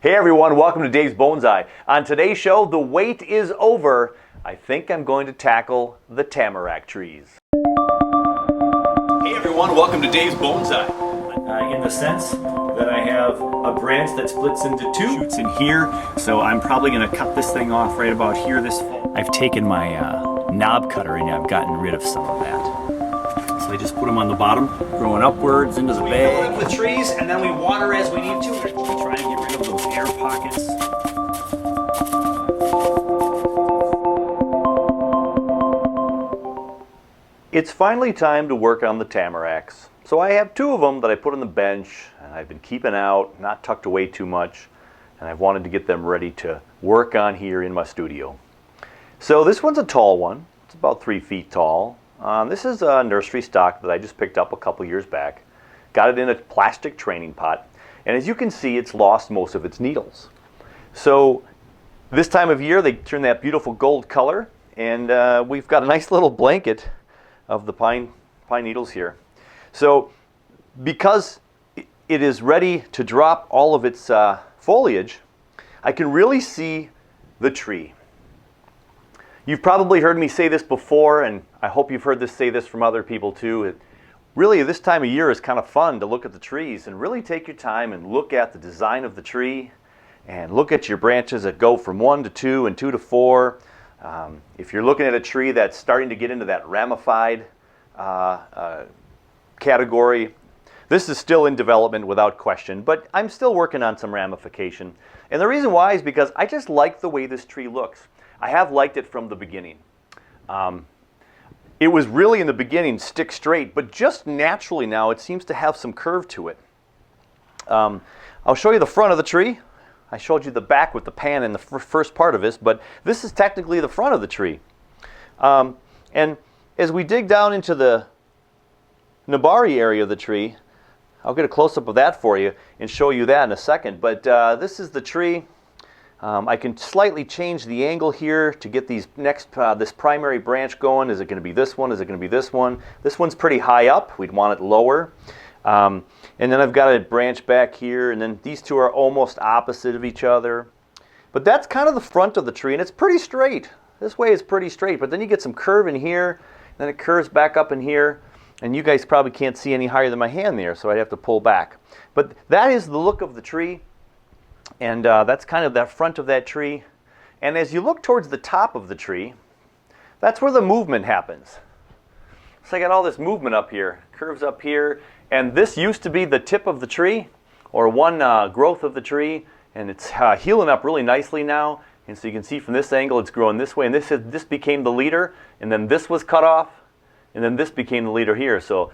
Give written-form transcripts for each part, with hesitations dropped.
Hey everyone, welcome to Dave's Bonsai. On today's show, the wait is over. I think I'm going to tackle the tamarack trees. Hey everyone, welcome to Dave's Bonsai. In the sense that I have a branch that splits into two shoots in here, so I'm probably going to cut this thing off right about here this fall. I've taken my knob cutter and I've gotten rid of some of that. So I just put them on the bottom, growing upwards into the bag. We fill it with trees and then we water as we need to. We try and get rid of those air pockets. It's finally time to work on the tamaracks. So I have two of them that I put on the bench and I've been keeping out, not tucked away too much, and I've wanted to get them ready to work on here in my studio. So this one's a tall one. It's about 3 feet tall. This is a nursery stock that I just picked up a couple years back. Got it in a plastic training pot, and as you can see, it's lost most of its needles. So this time of year they turn that beautiful gold color, and we've got a nice little blanket of the pine needles here. So because it is ready to drop all of its foliage, I can really see the tree. You've probably heard me say this before, and I hope you've heard say this from other people too. Really, this time of year is kind of fun to look at the trees and really take your time and look at the design of the tree and look at your branches that go from 1 to 2 and 2 to 4. If you're looking at a tree that's starting to get into that ramified category, this is still in development without question, but I'm still working on some ramification. And the reason why is because I just like the way this tree looks. I have liked it from the beginning. It was really in the beginning stick straight, but just naturally now it seems to have some curve to it. I'll show you the front of the tree. I showed you the back with the pan in the first part of this, but this is technically the front of the tree. And as we dig down into the Nabari area of the tree, I'll get a close-up of that for you and show you that in a second. But this is the tree. I can slightly change the angle here to get these this primary branch going. Is it going to be this one? Is it going to be this one? This one's pretty high up. We'd want it lower. And then I've got a branch back here, and then these two are almost opposite of each other. But that's kind of the front of the tree, and it's pretty straight. This way is pretty straight, but then you get some curve in here, then it curves back up in here, and you guys probably can't see any higher than my hand there, so I'd have to pull back. But that is the look of the tree, and that's kind of that front of that tree. And as you look towards the top of the tree, that's where the movement happens. So I got all this movement up here, curves up here, and this used to be the tip of the tree, or one growth of the tree, and it's healing up really nicely now. And so you can see from this angle it's growing this way, and this became the leader, and then this was cut off, and then this became the leader here. So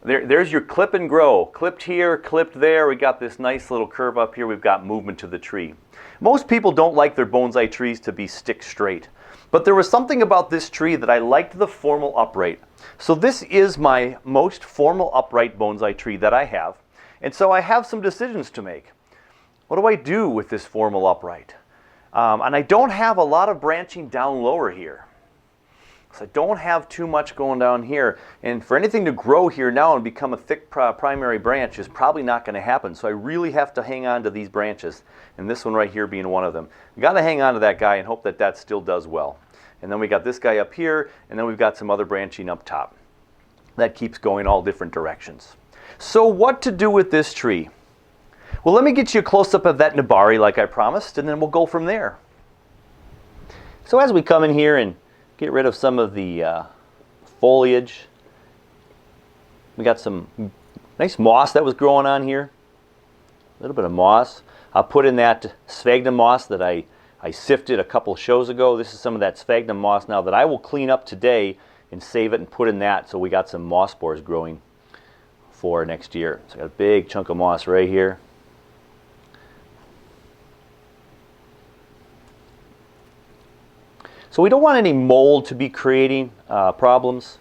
there's your clip and grow. Clipped here, clipped there. We got this nice little curve up here. We've got movement to the tree. Most people don't like their bonsai trees to be stick straight, but there was something about this tree that I liked the formal upright. So this is my most formal upright bonsai tree that I have, and so I have some decisions to make. What do I do with this formal upright? And I don't have a lot of branching down lower here. So I don't have too much going down here. And for anything to grow here now and become a thick primary branch is probably not going to happen. So I really have to hang on to these branches. And this one right here being one of them. I've got to hang on to that guy and hope that that still does well. And then we got this guy up here, and then we've got some other branching up top. That keeps going all different directions. So what to do with this tree? Well, let me get you a close-up of that Nabari like I promised, and then we'll go from there. So as we come in here and get rid of some of the foliage, we got some nice moss that was growing on here. A little bit of moss. I'll put in that sphagnum moss that I sifted a couple shows ago. This is some of that sphagnum moss now that I will clean up today and save it and put in that, so we got some moss spores growing for next year. So I got a big chunk of moss right here. So we don't want any mold to be creating problems.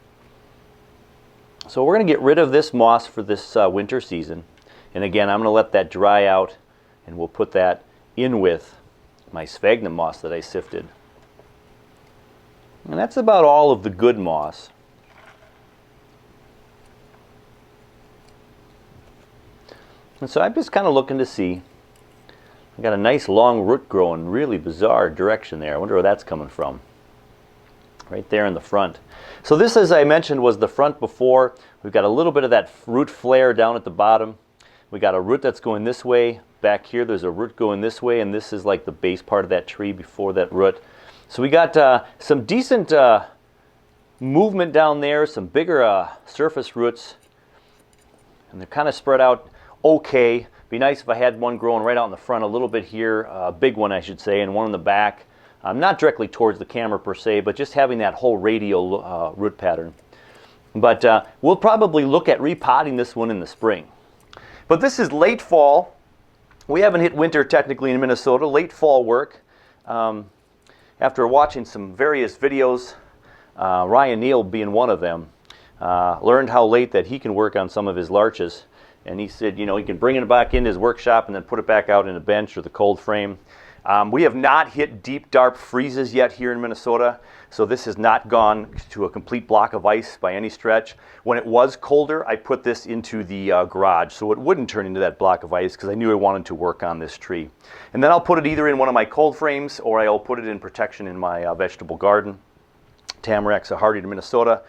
So we're going to get rid of this moss for this winter season. And again, I'm going to let that dry out, and we'll put that in with my sphagnum moss that I sifted. And that's about all of the good moss. And so I'm just kind of looking to see I got a nice long root growing, really bizarre direction there. I wonder where that's coming from. Right there in the front. So this, as I mentioned, was the front before. We've got a little bit of that root flare down at the bottom. We got a root that's going this way. Back here there's a root going this way, and this is like the base part of that tree before that root. So we got some decent movement down there, some bigger surface roots, and they're kind of spread out okay. Be nice if I had one growing right out in the front a little bit here, a big one I should say, and one in the back. Not directly towards the camera per se, but just having that whole radial root pattern. But we'll probably look at repotting this one in the spring. But this is late fall. We haven't hit winter technically in Minnesota, late fall work. After watching some various videos, Ryan Neal being one of them, learned how late that he can work on some of his larches. And he said, you know, he can bring it back into his workshop and then put it back out in a bench or the cold frame. We have not hit deep, dark freezes yet here in Minnesota, so this has not gone to a complete block of ice by any stretch. When it was colder, I put this into the garage so it wouldn't turn into that block of ice because I knew I wanted to work on this tree. And then I'll put it either in one of my cold frames or I'll put it in protection in my vegetable garden. Tamaracks are hardy to Minnesota.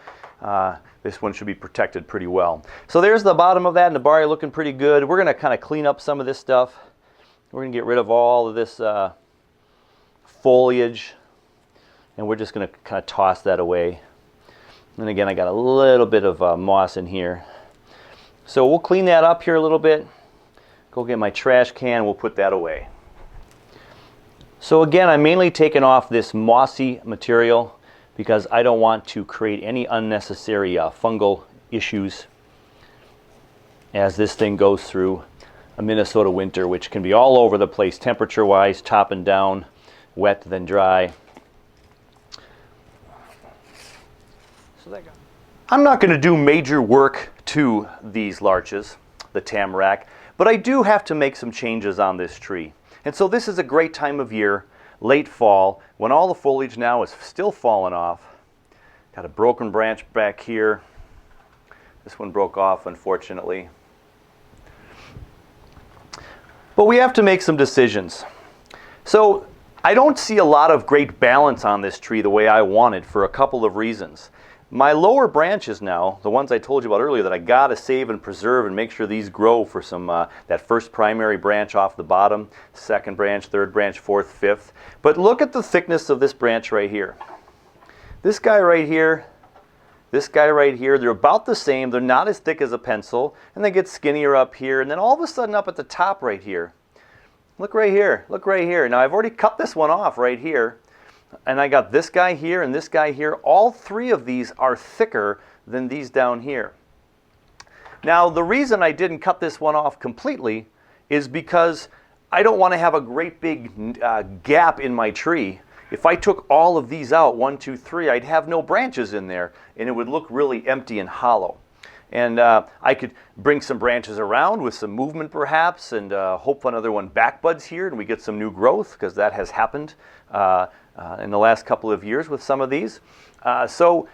This one should be protected pretty well. So there's the bottom of that, and the barrier looking pretty good. We're going to kind of clean up some of this stuff. We're going to get rid of all of this foliage, and we're just going to kind of toss that away. And again, I got a little bit of moss in here. So we'll clean that up here a little bit. Go get my trash can, we'll put that away. So again, I'm mainly taking off this mossy material because I don't want to create any unnecessary fungal issues as this thing goes through a Minnesota winter, which can be all over the place temperature-wise, top and down, wet then dry. I'm not going to do major work to these larches, the tamarack, but I do have to make some changes on this tree. And so this is a great time of year, late fall, when all the foliage now is still falling off. Got a broken branch back here. This one broke off, unfortunately. But we have to make some decisions. So I don't see a lot of great balance on this tree the way I wanted for a couple of reasons. My lower branches now, the ones I told you about earlier that I got to save and preserve and make sure these grow for some that first primary branch off the bottom, second branch, third branch, fourth, fifth. But look at the thickness of this branch right here. This guy right here, this guy right here, they're about the same. They're not as thick as a pencil, and they get skinnier up here, and then all of a sudden up at the top right here. Look right here, look right here. Now I've already cut this one off right here, and I got this guy here and this guy here. All three of these are thicker than these down here. Now the reason I didn't cut this one off completely is because I don't want to have a great big gap in my tree. If I took all of these out, 1, 2, 3, I'd have no branches in there, and it would look really empty and hollow. And I could bring some branches around with some movement perhaps, and hope another one backbuds here and we get some new growth, because that has happened in the last couple of years with some of these. So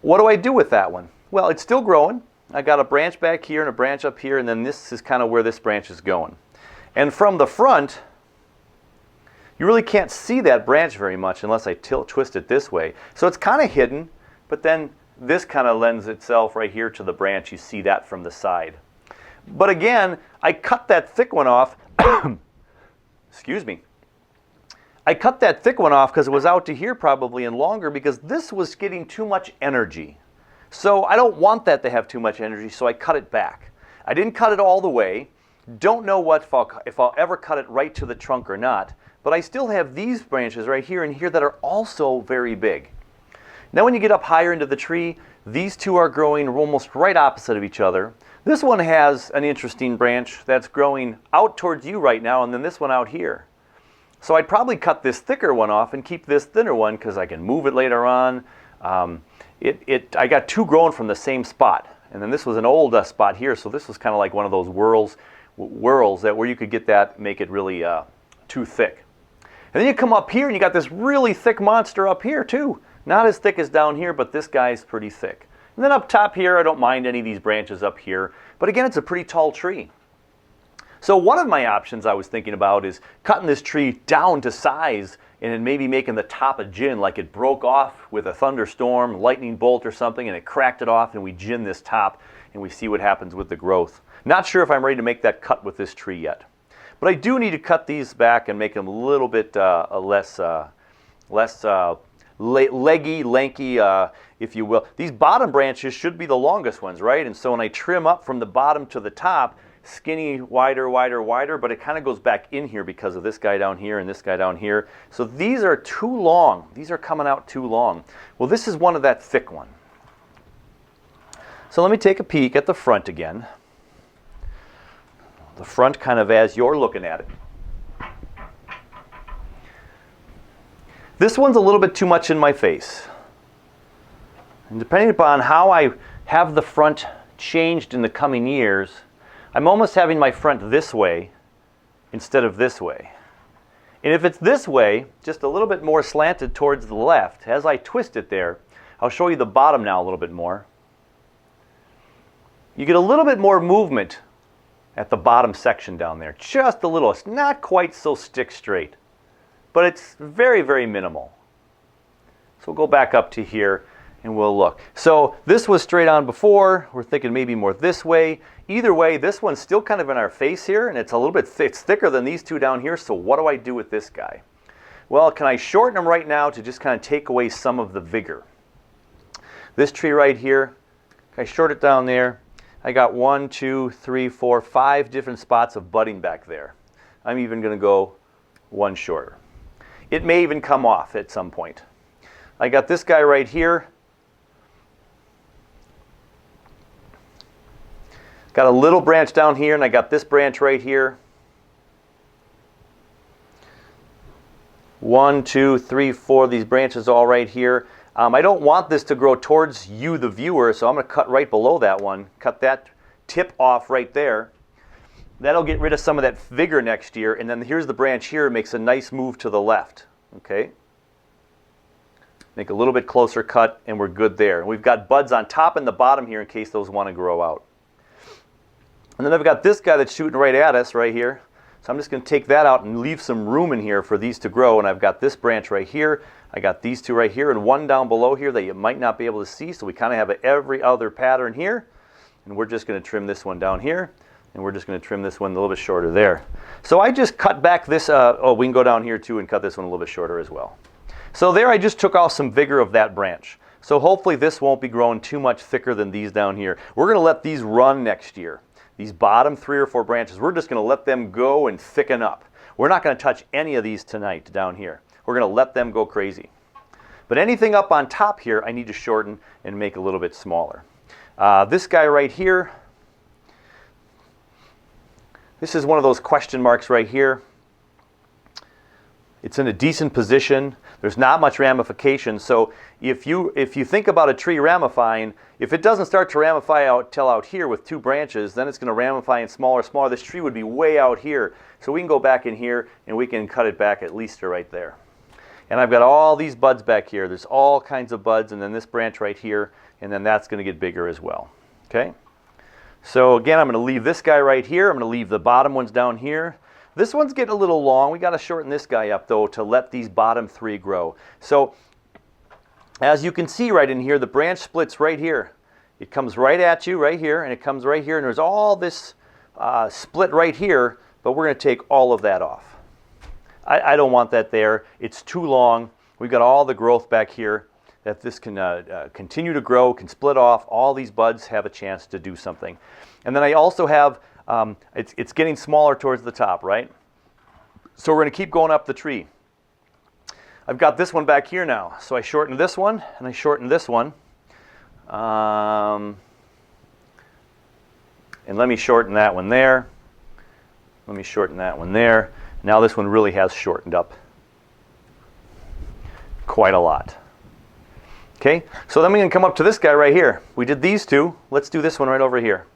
what do I do with that one? Well, it's still growing. I got a branch back here and a branch up here, and then this is kind of where this branch is going. And from the front, you really can't see that branch very much unless I twist it this way. So it's kind of hidden, but then this kind of lends itself right here to the branch. You see that from the side. But again, I cut that thick one off. Excuse me. I cut that thick one off because it was out to here probably and longer, because this was getting too much energy. So I don't want that to have too much energy, so I cut it back. I didn't cut it all the way. Don't know if I'll ever cut it right to the trunk or not. But I still have these branches right here and here that are also very big. Now when you get up higher into the tree, these two are growing almost right opposite of each other. This one has an interesting branch that's growing out towards you right now, and then this one out here. So I'd probably cut this thicker one off and keep this thinner one because I can move it later on. I got two growing from the same spot, and then this was an old spot here, so this was kind of like one of those whorls that where you could get that, make it really too thick. And then you come up here and you got this really thick monster up here too. Not as thick as down here, but this guy's pretty thick. And then up top here, I don't mind any of these branches up here. But again, it's a pretty tall tree. So one of my options I was thinking about is cutting this tree down to size and then maybe making the top a gin, like it broke off with a thunderstorm, lightning bolt or something, and it cracked it off, and we gin this top and we see what happens with the growth. Not sure if I'm ready to make that cut with this tree yet. But I do need to cut these back and make them a little bit less leggy, lanky, if you will. These bottom branches should be the longest ones, right? And so when I trim up from the bottom to the top, skinny, wider, wider, wider, but it kind of goes back in here because of this guy down here and this guy down here. So these are too long. These are coming out too long. Well, this is one of that thick one. So let me take a peek at the front again. The front kind of as you're looking at it. This one's a little bit too much in my face. And depending upon how I have the front changed in the coming years, I'm almost having my front this way instead of this way. And if it's this way, just a little bit more slanted towards the left, as I twist it there, I'll show you the bottom now a little bit more. You get a little bit more movement at the bottom section down there. Just a little. It's not quite so stick straight, but it's very, very minimal. So we'll go back up to here and we'll look. So this was straight on before. We're thinking maybe more this way. Either way, this one's still kind of in our face here, and it's a little bit it's thicker than these two down here, so what do I do with this guy? Well, can I shorten them right now to just kind of take away some of the vigor? This tree right here, I short it down there. I got 1, 2, 3, 4, 5 different spots of budding back there. I'm even going to go one shorter. It may even come off at some point. I got this guy right here. Got a little branch down here, and I got this branch right here. 1, 2, 3, 4 of these branches all right here. I don't want this to grow towards you, the viewer, so I'm going to cut right below that one. Cut that tip off right there. That'll get rid of some of that vigor next year, and then here's the branch here. It makes a nice move to the left. Okay. Make a little bit closer cut, and we're good there. We've got buds on top and the bottom here in case those want to grow out. And then I've got this guy that's shooting right at us right here. So I'm just going to take that out and leave some room in here for these to grow. And I've got this branch right here. I got these two right here and one down below here that you might not be able to see. So we kind of have every other pattern here. And we're just going to trim this one down here. And we're just going to trim this one a little bit shorter there. So I just cut back this. Oh, we can go down here too and cut this one a little bit shorter as well. So there I just took off some vigor of that branch. So hopefully this won't be growing too much thicker than these down here. We're going to let these run next year. These bottom 3 or 4 branches, we're just going to let them go and thicken up. We're not going to touch any of these tonight down here. We're going to let them go crazy. But anything up on top here, I need to shorten and make a little bit smaller. This guy right here, this is one of those question marks right here. It's in a decent position. There's not much ramification. So if you think about a tree ramifying, if it doesn't start to ramify out till out here with 2 branches, then it's going to ramify in smaller, smaller. This tree would be way out here. So we can go back in here and we can cut it back at least to right there. And I've got all these buds back here. There's all kinds of buds, and then this branch right here, and then that's going to get bigger as well. Okay? So again, I'm going to leave this guy right here. I'm going to leave the bottom ones down here. This one's getting a little long. We got to shorten this guy up though to let these bottom 3 grow. So as you can see right in here, the branch splits right here. It comes right at you right here, and it comes right here, and there's all this split right here, but we're going to take all of that off. I don't want that there. It's too long. We've got all the growth back here that this can continue to grow, can split off. All these buds have a chance to do something. And then I also have it's getting smaller towards the top, right? So we're going to keep going up the tree. I've got this one back here now. So I shortened this one, and I shortened this one. And let me shorten that one there. Let me shorten that one there. Now this one really has shortened up quite a lot. Okay, so then we can come up to this guy right here. We did these 2. Let's do this one right over here.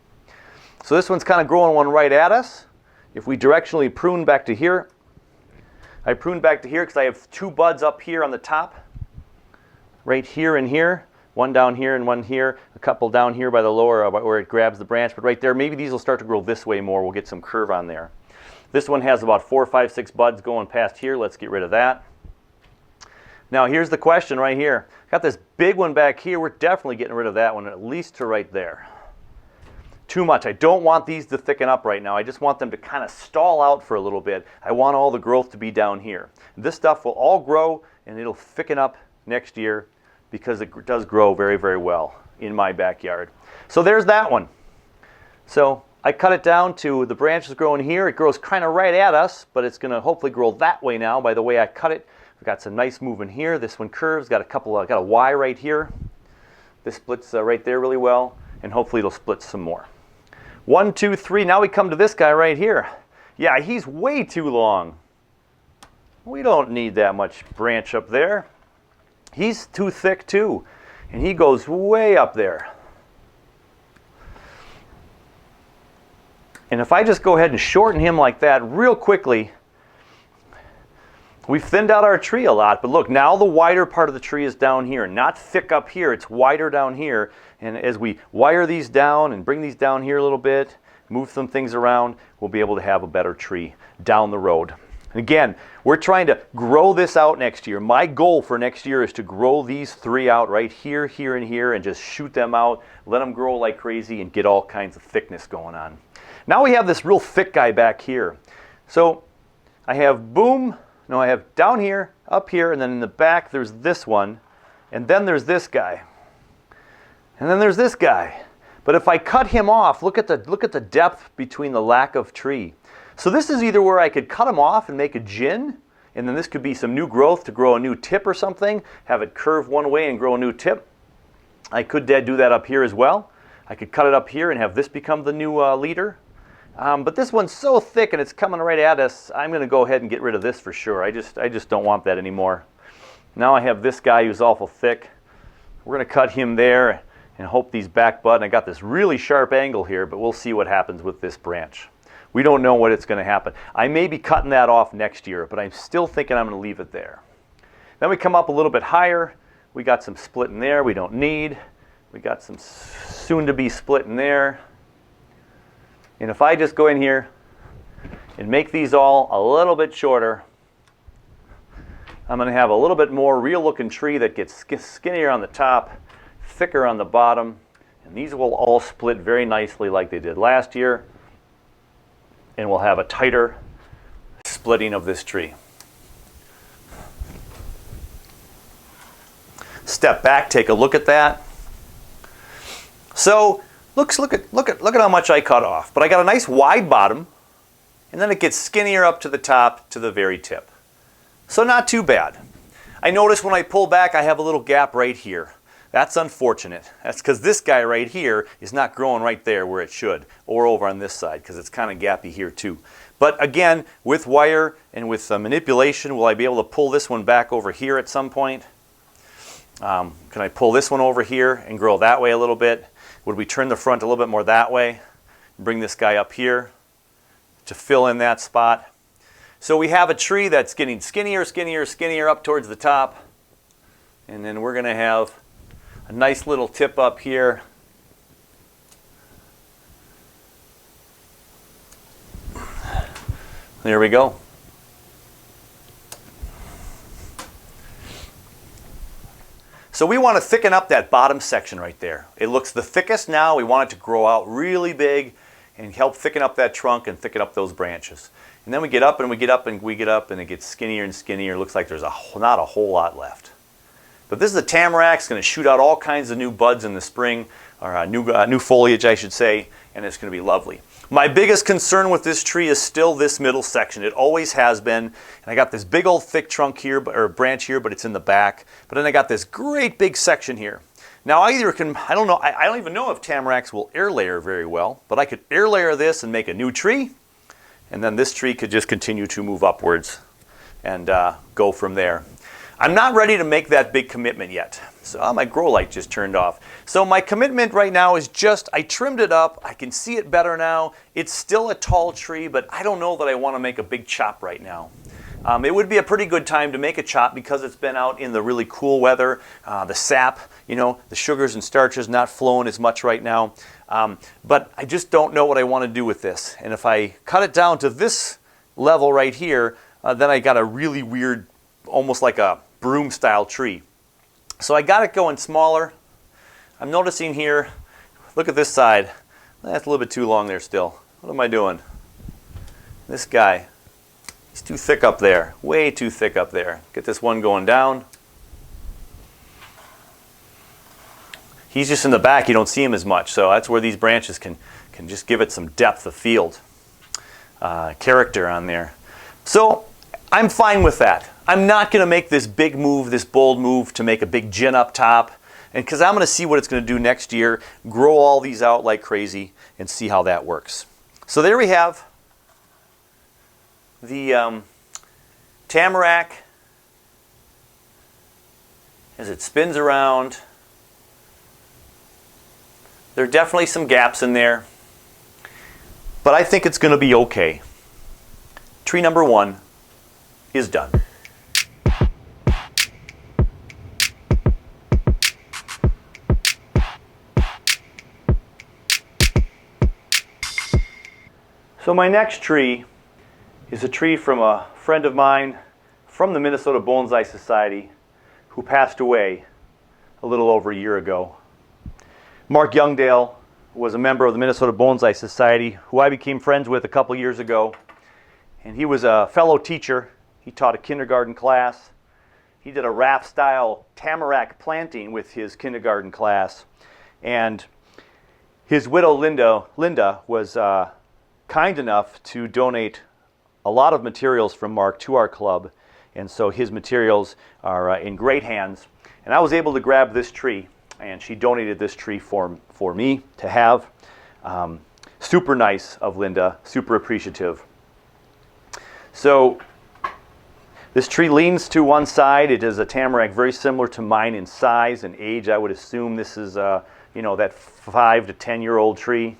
So this one's kind of growing one right at us. If we directionally prune back to here, I prune back to here because I have 2 buds up here on the top, right here and here. One down here and one here, a couple down here by the lower where it grabs the branch, but right there, maybe these will start to grow this way more. We'll get some curve on there. This one has about 4, 5, 6 buds going past here. Let's get rid of that. Now here's the question right here. Got this big one back here. We're definitely getting rid of that one, at least to right there. Too much. I don't want these to thicken up right now. I just want them to kind of stall out for a little bit. I want all the growth to be down here. This stuff will all grow and it'll thicken up next year because it does grow very, very well in my backyard. So there's that one. So I cut it down to the branches growing here. It grows kind of right at us, but it's going to hopefully grow that way now by the way I cut it. We've got some nice movement here. This one curves. Got a Y right here. This splits right there really well, and hopefully it'll split some more. 1, 2, 3. Now we come to this guy right here. Yeah, he's way too long. We don't need that much branch up there. He's too thick too, and he goes way up there. And if I just go ahead and shorten him like that real quickly, we've thinned out our tree a lot. But look, now the wider part of the tree is down here, not thick up here. It's wider down here. And as we wire these down and bring these down here a little bit, move some things around, we'll be able to have a better tree down the road. And again, we're trying to grow this out next year. My goal for next year is to grow these 3 out right here, here, and here, and just shoot them out, let them grow like crazy, and get all kinds of thickness going on. Now we have this real thick guy back here. So I have I have down here, up here, and then in the back there's this one, and then there's this guy, and then there's this guy. But if I cut him off, look at the depth between the lack of tree. So this is either where I could cut him off and make a gin, and then this could be some new growth to grow a new tip or something, have it curve one way and grow a new tip. I could do that up here as well. I could cut it up here and have this become the new leader. But this one's so thick and it's coming right at us, I'm going to go ahead and get rid of this for sure. I just don't want that anymore. Now I have this guy who's awful thick. We're going to cut him there and hope these back bud. And I got this really sharp angle here, but we'll see what happens with this branch. We don't know what it's going to happen. I may be cutting that off next year, but I'm still thinking I'm going to leave it there. Then we come up a little bit higher. We got some split in there we don't need. We got some soon to be split in there. And if I just go in here and make these all a little bit shorter, I'm going to have a little bit more real looking tree that gets skinnier on the top, thicker on the bottom, and these will all split very nicely like they did last year, and we'll have a tighter splitting of this tree. Step back, take a look at that. So look at how much I cut off. But I got a nice wide bottom, and then it gets skinnier up to the top to the very tip. So not too bad. I notice when I pull back, I have a little gap right here. That's unfortunate. That's because this guy right here is not growing right there where it should, or over on this side, because it's kind of gappy here too. But again, with wire and with manipulation, will I be able to pull this one back over here at some point? Can I pull this one over here and grow that way a little bit? Would we turn the front a little bit more that way? Bring this guy up here to fill in that spot. So we have a tree that's getting skinnier, skinnier, skinnier up towards the top. And then we're going to have a nice little tip up here. There we go. So we want to thicken up that bottom section right there. It looks the thickest now. We want it to grow out really big and help thicken up that trunk and thicken up those branches. And then we get up and we get up and we get up and it gets skinnier and skinnier. It looks like there's not a whole lot left. But this is a Tamaracks, going to shoot out all kinds of new buds in the spring, or new foliage I should say, and it's going to be lovely. My biggest concern with this tree is still this middle section. It always has been. And I got this big old thick trunk here, or branch here, but it's in the back. But then I got this great big section here. Now I don't know, I don't even know if Tamaracks will air layer very well, but I could air layer this and make a new tree, and then this tree could just continue to move upwards and go from there. I'm not ready to make that big commitment yet. So my grow light just turned off. So my commitment right now is just, I trimmed it up. I can see it better now. It's still a tall tree, but I don't know that I want to make a big chop right now. It would be a pretty good time to make a chop because it's been out in the really cool weather. The sap, the sugars and starches not flowing as much right now. But I just don't know what I want to do with this. And if I cut it down to this level right here, then I got a really weird, almost like a broom style tree. So I got it going smaller. I'm noticing here, look at this side. That's a little bit too long there still. What am I doing? This guy, he's too thick up there, way too thick up there. Get this one going down. He's just in the back, you don't see him as much, so that's where these branches can just give it some depth of field, character on there. So I'm fine with that. I'm not going to make this big move, this bold move to make a big gin up top, and because I'm going to see what it's going to do next year, grow all these out like crazy, and see how that works. So there we have the tamarack as it spins around. There are definitely some gaps in there, but I think it's going to be okay. Tree number 1 is done. So my next tree is a tree from a friend of mine from the Minnesota Bonsai Society who passed away a little over a year ago. Mark Youngdale was a member of the Minnesota Bonsai Society who I became friends with a couple years ago. And he was a fellow teacher. He taught a kindergarten class. He did a raft-style tamarack planting with his kindergarten class. And his widow, Linda was kind enough to donate a lot of materials from Mark to our club. And so his materials are in great hands. And I was able to grab this tree, and she donated this tree for me to have. Super nice of Linda, super appreciative. So this tree leans to one side. It is a tamarack very similar to mine in size and age. I would assume this is that 5 to 10 year old tree.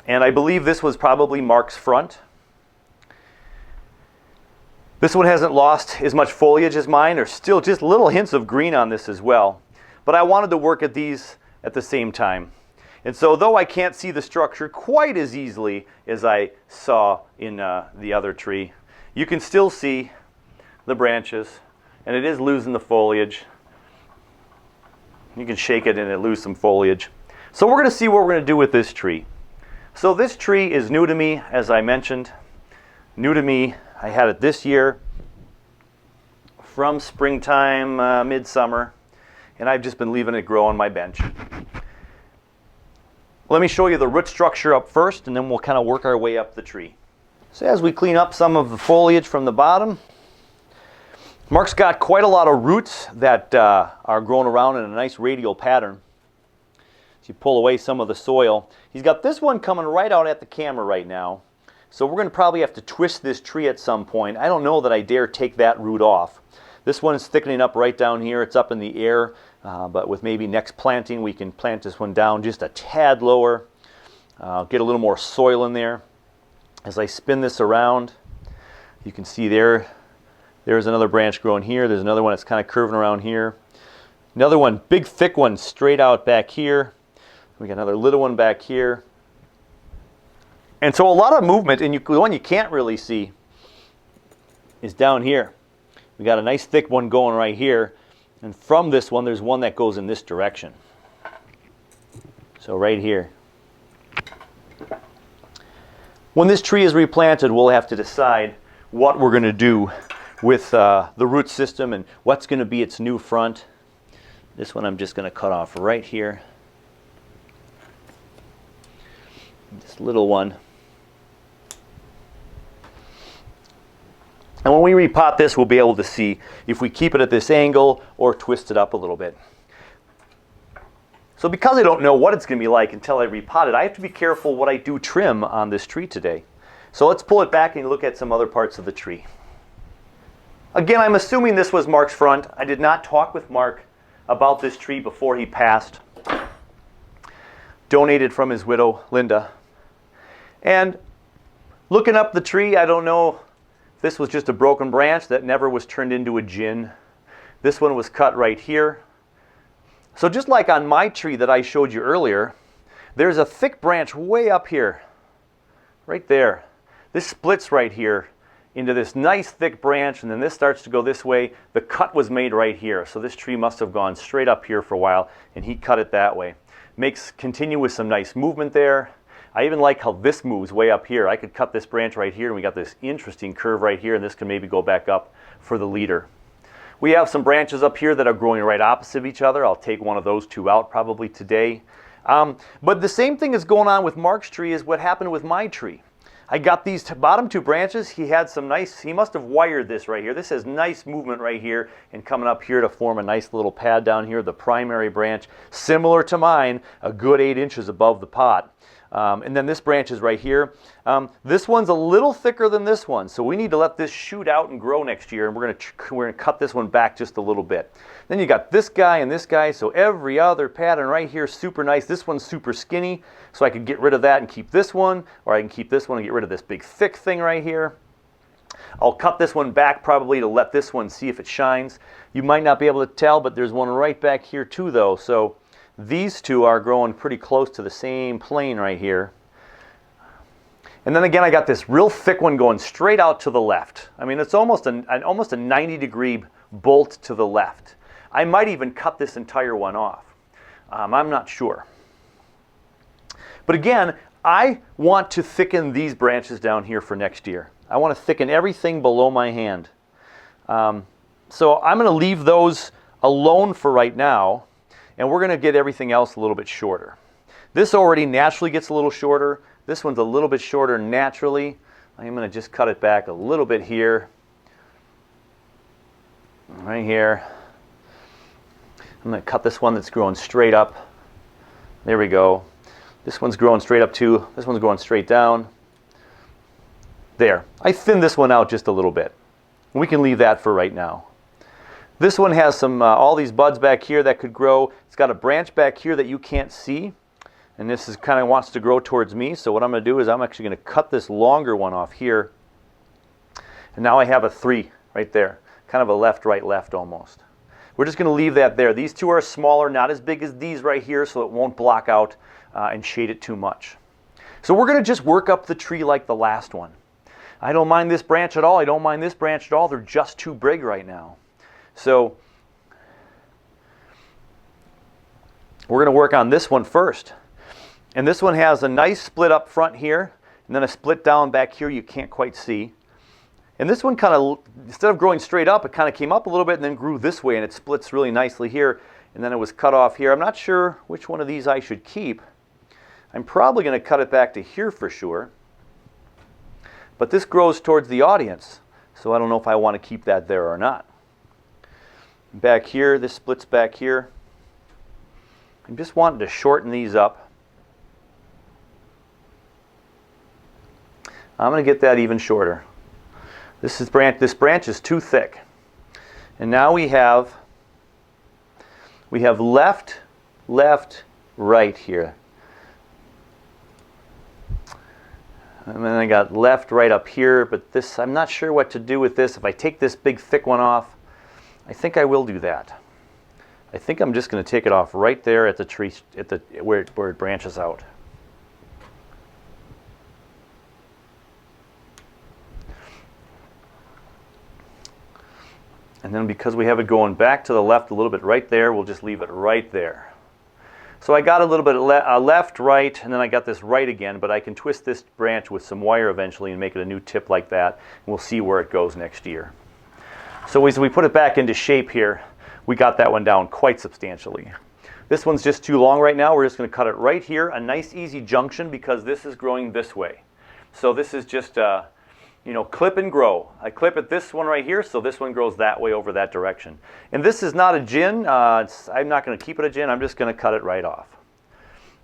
And I believe this was probably Mark's front. This one hasn't lost as much foliage as mine. There's still just little hints of green on this as well. But I wanted to work at these at the same time. And so though I can't see the structure quite as easily as I saw in the other tree, you can still see the branches, and it is losing the foliage. You can shake it and it loses some foliage. So we're going to see what we're going to do with this tree. So this tree is new to me, as I mentioned. New to me. I had it this year from springtime, midsummer, and I've just been leaving it grow on my bench. Let me show you the root structure up first, and then we'll kind of work our way up the tree. So as we clean up some of the foliage from the bottom, Mark's got quite a lot of roots that are growing around in a nice radial pattern. So you pull away some of the soil. He's got this one coming right out at the camera right now. So we're going to probably have to twist this tree at some point. I don't know that I dare take that root off. This one is thickening up right down here. It's up in the air, but with maybe next planting we can plant this one down just a tad lower. Get a little more soil in there. As I spin this around, you can see there's another branch growing here. There's another one that's kind of curving around here. Another one, big thick one, straight out back here. We got another little one back here. And so a lot of movement, and the one you can't really see is down here. We got a nice thick one going right here, and from this one there's one that goes in this direction. So right here. When this tree is replanted, we'll have to decide what we're going to do with the root system and what's going to be its new front. This one I'm just going to cut off right here. This little one. And when we repot this, we'll be able to see if we keep it at this angle or twist it up a little bit. So because I don't know what it's going to be like until I repot it, I have to be careful what I do trim on this tree today. So let's pull it back and look at some other parts of the tree. Again, I'm assuming this was Mark's front. I did not talk with Mark about this tree before he passed. Donated from his widow, Linda. And looking up the tree, I don't know if this was just a broken branch that never was turned into a gin. This one was cut right here. So just like on my tree that I showed you earlier, there's a thick branch way up here, right there. this splits right here into this nice thick branch, and then this starts to go this way. The cut was made right here, so this tree must have gone straight up here for a while, and he cut it that way. Continue with some nice movement there. I even like how this moves way up here. I could cut this branch right here, and we got this interesting curve right here, and this can maybe go back up for the leader. We have some branches up here that are growing right opposite of each other. I'll take one of those two out probably today. But the same thing is going on with Mark's tree as what happened with my tree. I got these bottom two branches. He had some nice, he must have wired this right here. This has nice movement right here and coming up here to form a nice little pad down here, the primary branch, similar to mine, a good 8 inches above the pot. And then this branch is right here. This one's a little thicker than this one, so we need to let this shoot out and grow next year, and we're gonna cut this one back just a little bit. Then you got this guy and this guy, so every other pattern right here is super nice. This one's super skinny, so I could get rid of that and keep this one, or I can keep this one and get rid of this big thick thing right here. I'll cut this one back probably to let this one see if it shines. You might not be able to tell, but there's one right back here too though, so these two are growing pretty close to the same plane right here. And then again, I got this real thick one going straight out to the left. I mean, it's almost a 90-degree bolt to the left. I might even cut this entire one off. I'm not sure. But again, I want to thicken these branches down here for next year. I want to thicken everything below my hand. So I'm going to leave those alone for right now. And we're going to get everything else a little bit shorter. This already naturally gets a little shorter. This one's a little bit shorter naturally. I'm going to just cut it back a little bit here. Right here. I'm going to cut this one that's growing straight up. There we go. This one's growing straight up too. This one's going straight down. There. I thinned this one out just a little bit. We can leave that for right now. This one has some all these buds back here that could grow. It's got a branch back here that you can't see, and this is kind of wants to grow towards me. So what I'm going to do is I'm actually going to cut this longer one off here, and now I have a 3 right there, kind of a left, right, left almost. We're just going to leave that there. These two are smaller, not as big as these right here, so it won't block out and shade it too much. So we're going to just work up the tree like the last one. I don't mind this branch at all. I don't mind this branch at all. They're just too big right now. So we're going to work on this one first. And this one has a nice split up front here, and then a split down back here you can't quite see. And this one kind of, instead of growing straight up, it kind of came up a little bit and then grew this way, and it splits really nicely here, and then it was cut off here. I'm not sure which one of these I should keep. I'm probably going to cut it back to here for sure. But this grows towards the audience, so I don't know if I want to keep that there or not. Back here, this splits back here. I'm just wanting to shorten these up. I'm going to get that even shorter. This branch is too thick. And now we have left, left, right here. And then I got left, right up here, but this, I'm not sure what to do with this. If I take this big thick one off, I think I will do that. I think I'm just going to take it off right there at the tree, where it branches out. And then because we have it going back to the left a little bit right there, we'll just leave it right there. So I got a little bit left, right, and then I got this right again, but I can twist this branch with some wire eventually and make it a new tip like that, and we'll see where it goes next year. So as we put it back into shape here, we got that one down quite substantially. This one's just too long right now. We're just going to cut it right here, a nice easy junction, because this is growing this way. So this is just, clip and grow. I clip at this one right here, so this one grows that way over that direction. And this is not a gin. I'm not going to keep it a gin. I'm just going to cut it right off.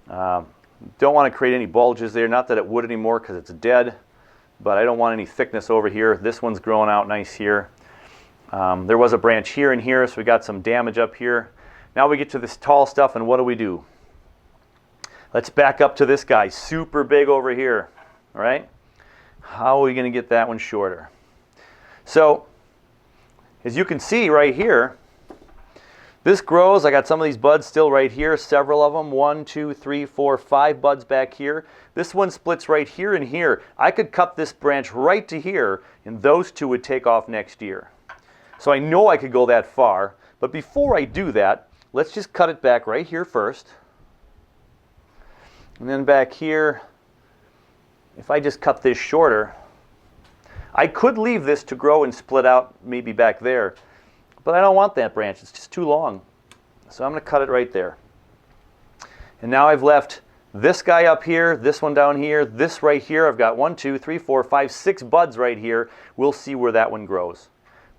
Don't want to create any bulges there. Not that it would anymore because it's dead, but I don't want any thickness over here. This one's growing out nice here. There was a branch here and here, so we got some damage up here. Now we get to this tall stuff, and what do? Let's back up to this guy, super big over here, all right? How are we going to get that one shorter? So, as you can see right here, This grows. I got some of these buds still right here, several of them. 1, 2, 3, 4, 5 buds back here. This one splits right here and here. I could cut this branch right to here, and those two would take off next year. So I know I could go that far, but before I do that, let's just cut it back right here first. And then back here, if I just cut this shorter, I could leave this to grow and split out maybe back there, but I don't want that branch. It's just too long. So I'm going to cut it right there. And now I've left this guy up here, this one down here, this right here. I've got 1, 2, 3, 4, 5, 6 buds right here. We'll see where that one grows.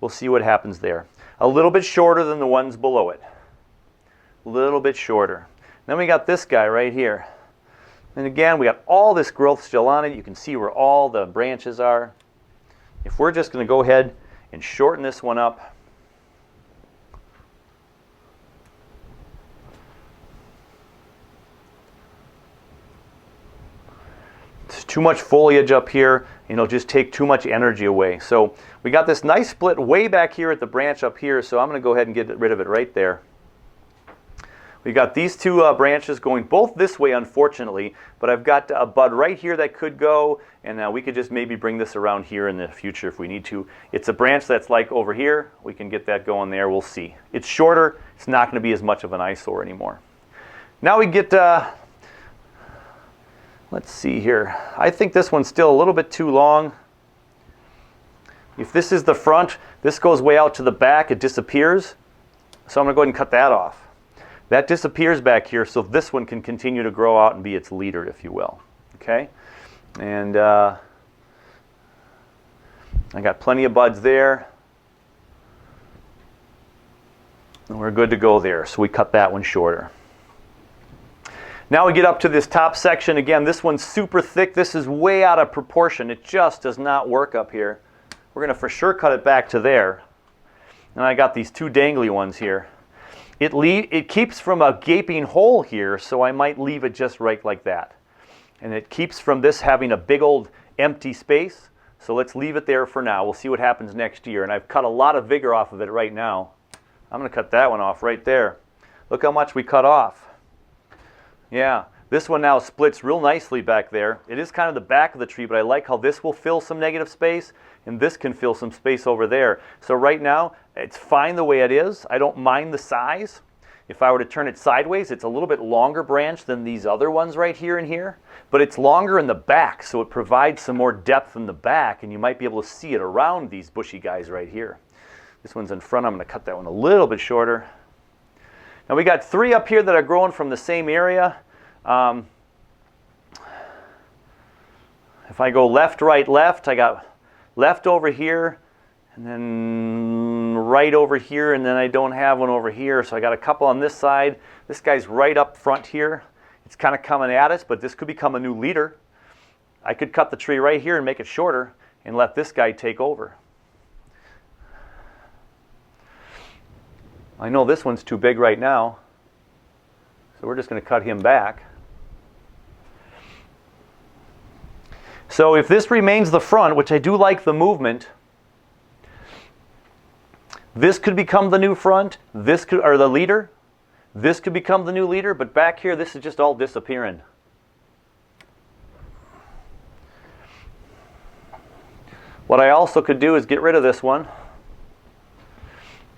We'll see what happens there. A little bit shorter than the ones below it. A little bit shorter. Then we got this guy right here. And again, we got all this growth still on it. You can see where all the branches are. If we're just going to go ahead and shorten this one up, it's too much foliage up here, and it'll just take too much energy away. So we got this nice split way back here at the branch up here, so I'm going to go ahead and get rid of it right there. We got these two branches going both this way, unfortunately, but I've got a bud right here that could go, and we could just maybe bring this around here in the future if we need to. It's a branch that's like over here. We can get that going there. We'll see. It's shorter. It's not going to be as much of an eyesore anymore. Now we get, let's see here. I think this one's still a little bit too long. If this is the front, this goes way out to the back. It disappears. So I'm going to go ahead and cut that off. That disappears back here, so this one can continue to grow out and be its leader, if you will. Okay? And I got plenty of buds there. And we're good to go there, so we cut that one shorter. Now we get up to this top section. Again, this one's super thick. This is way out of proportion. It just does not work up here. We're going to for sure cut it back to there. And I got these two dangly ones here. It keeps from a gaping hole here, so I might leave it just right like that. And it keeps from this having a big old empty space, so let's leave it there for now. We'll see what happens next year. And I've cut a lot of vigor off of it right now. I'm going to cut that one off right there. Look how much we cut off. Yeah, this one now splits real nicely back there. It is kind of the back of the tree, but I like how this will fill some negative space, and this can fill some space over there. So right now, it's fine the way it is. I don't mind the size. If I were to turn it sideways, it's a little bit longer branch than these other ones right here and here, but it's longer in the back, so it provides some more depth in the back, and you might be able to see it around these bushy guys right here. This one's in front. I'm going to cut that one a little bit shorter. Now we got 3 up here that are growing from the same area. If I go left, right, left, I got left over here, and then right over here, and then I don't have one over here, so I got a couple on this side. This guy's right up front here. It's kind of coming at us, but this could become a new leader. I could cut the tree right here and make it shorter and let this guy take over. I know this one's too big right now, so we're just going to cut him back. So if this remains the front, which I do like the movement, this could become the new front, this could, or the leader. This could become the new leader, but back here, this is just all disappearing. What I also could do is get rid of this one.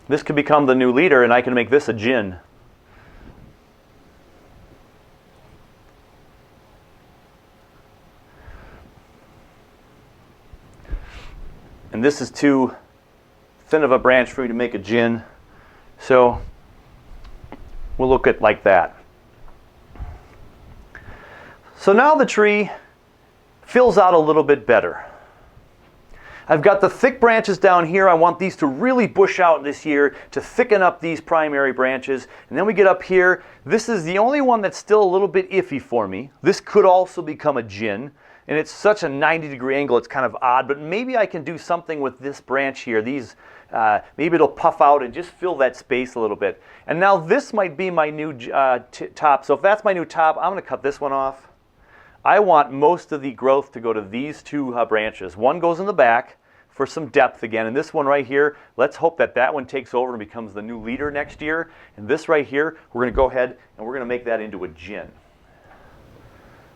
This could become the new leader, and I can make this a gin. And this is too thin of a branch for me to make a gin, so we'll look at like that. So now the tree fills out a little bit better. I've got the thick branches down here. I want these to really bush out this year to thicken up these primary branches. And then we get up here. This is the only one that's still a little bit iffy for me. This could also become a gin. And it's such a 90-degree angle, it's kind of odd. But maybe I can do something with this branch here. These, maybe it'll puff out and just fill that space a little bit. And now this might be my new top. So if that's my new top, I'm going to cut this one off. I want most of the growth to go to these two branches. One goes in the back, for some depth again. And this one right here, let's hope that that one takes over and becomes the new leader next year. And this right here, we're going to go ahead and we're going to make that into a gin.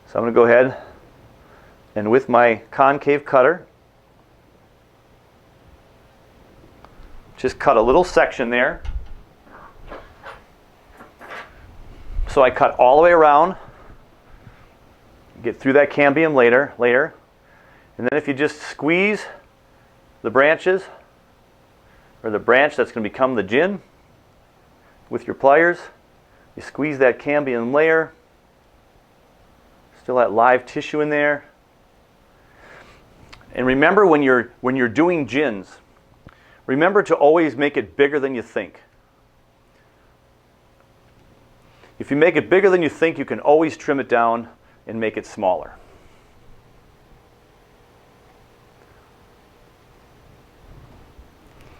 So I'm going to go ahead and with my concave cutter, just cut a little section there. So I cut all the way around, get through that cambium later. And then if you just squeeze the branches, or the branch that's going to become the gin, with your pliers, you squeeze that cambium layer, still that live tissue in there. And remember when you're doing gins, remember to always make it bigger than you think. If you make it bigger than you think, you can always trim it down and make it smaller.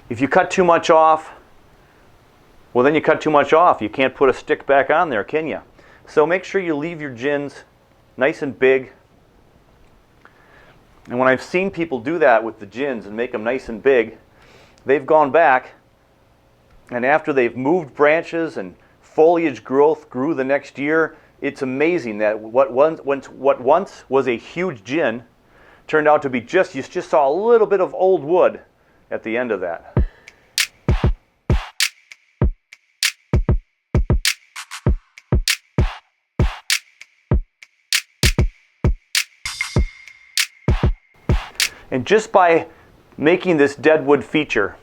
If you cut too much off, well then you cut too much off. You can't put a stick back on there, can you? So make sure you leave your gins nice and big. And when I've seen people do that with the gins and make them nice and big, they've gone back and after they've moved branches and foliage growth grew the next year, it's amazing that what once was a huge gin turned out to be you just saw a little bit of old wood at the end of that. And just by making this deadwood feature,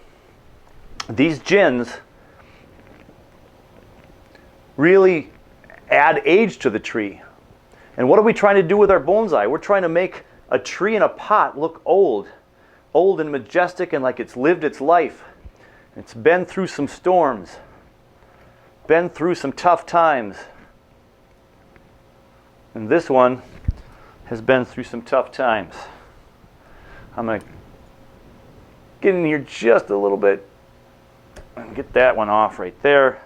these gins really add age to the tree. And what are we trying to do with our bonsai? We're trying to make a tree in a pot look old and majestic and like it's lived its life. It's been through some storms, been through some tough times. And this one has been through some tough times. I'm going to get in here just a little bit and get that one off right there.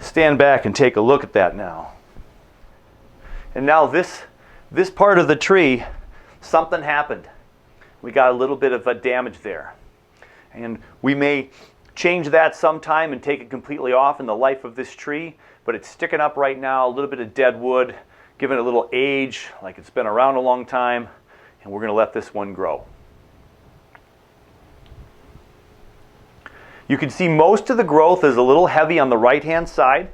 Stand back and take a look at that now. And now this part of the tree, something happened. We got a little bit of a damage there. And we may change that sometime and take it completely off in the life of this tree, but it's sticking up right now, a little bit of dead wood, giving it a little age, like it's been around a long time, and we're going to let this one grow. You can see most of the growth is a little heavy on the right-hand side.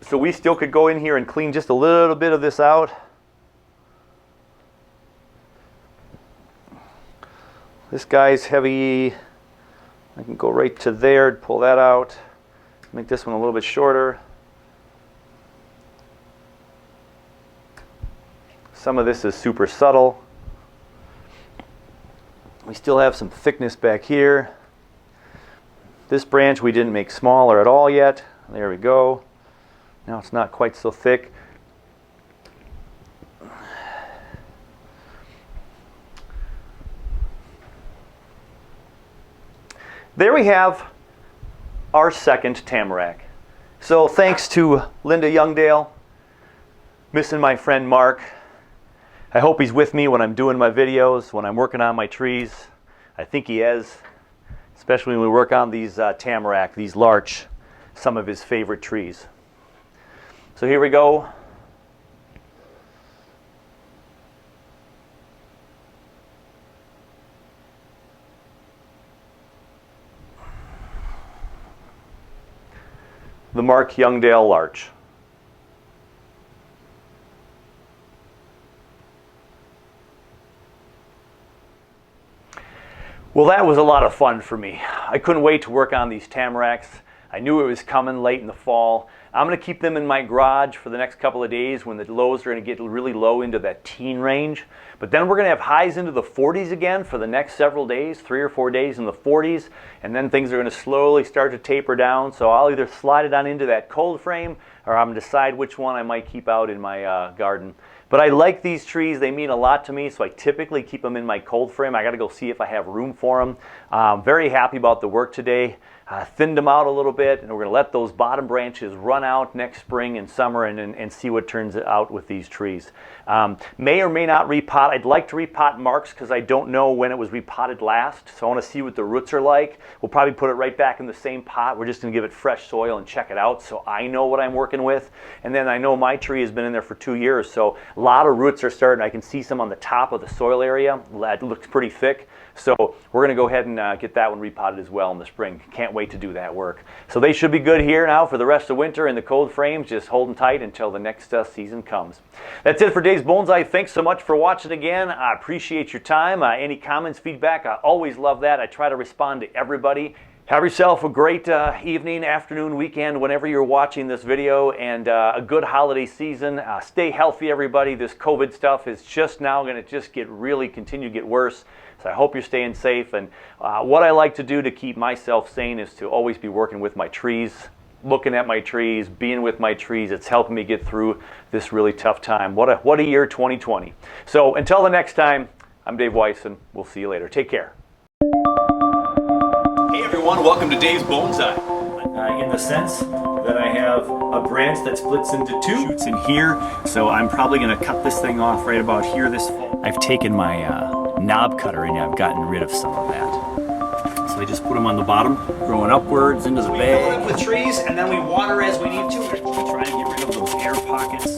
So we still could go in here and clean just a little bit of this out. This guy's heavy. I can go right to there, pull that out, make this one a little bit shorter. Some of this is super subtle. We still have some thickness back here. This branch we didn't make smaller at all yet. There we go. Now it's not quite so thick. There we have our second tamarack. So thanks to Linda Youngdale, missing my friend Mark. I hope he's with me when I'm doing my videos, when I'm working on my trees. I think he is, especially when we work on these tamarack, these larch, some of his favorite trees. So here we go. The Mark Youngdale larch. Well, that was a lot of fun for me. I couldn't wait to work on these tamaracks. I knew it was coming late in the fall. I'm going to keep them in my garage for the next couple of days when the lows are going to get really low into that teen range. But then we're going to have highs into the 40s again for the next several days, 3 or 4 days in the 40s. And then things are going to slowly start to taper down. So I'll either slide it on into that cold frame or I'm going to decide which one I might keep out in my garden. But I like these trees. They mean a lot to me, so I typically keep them in my cold frame. I got to go see if I have room for them. Very happy about the work today. thinned them out a little bit, and we're going to let those bottom branches run out next spring and summer and see what turns out with these trees. May or may not repot. I'd like to repot Mark's because I don't know when it was repotted last, so I want to see what the roots are like. We'll probably put it right back in the same pot. We're just going to give it fresh soil and check it out so I know what I'm working with. And then I know my tree has been in there for 2 years, so a lot of roots are starting. I can see some on the top of the soil area. That looks pretty thick. So we're going to go ahead and get that one repotted as well in the spring. Can't wait to do that work. So they should be good here now for the rest of winter in the cold frames, just holding tight until the next season comes. That's it for today's Bonsai. Thanks so much for watching again. I appreciate your time. Any comments, feedback, I always love that. I try to respond to everybody. Have yourself a great evening, afternoon, weekend, whenever you're watching this video, and a good holiday season. Stay healthy, everybody. This COVID stuff is just now going to just continue to get worse. So I hope you're staying safe. And what I like to do to keep myself sane is to always be working with my trees, looking at my trees, being with my trees. It's helping me get through this really tough time. What a year 2020. So until the next time, I'm Dave Weiss, and we'll see you later. Take care. Hey everyone, welcome to Dave's Bonsai. In the sense that I have a branch that splits into two shoots in here, so I'm probably going to cut this thing off right about here this fall. I've taken my knob cutter and I've gotten rid of some of that. So I just put them on the bottom, growing upwards into the bag. We fill it up with trees and then we water as we need to. We try and get rid of those air pockets.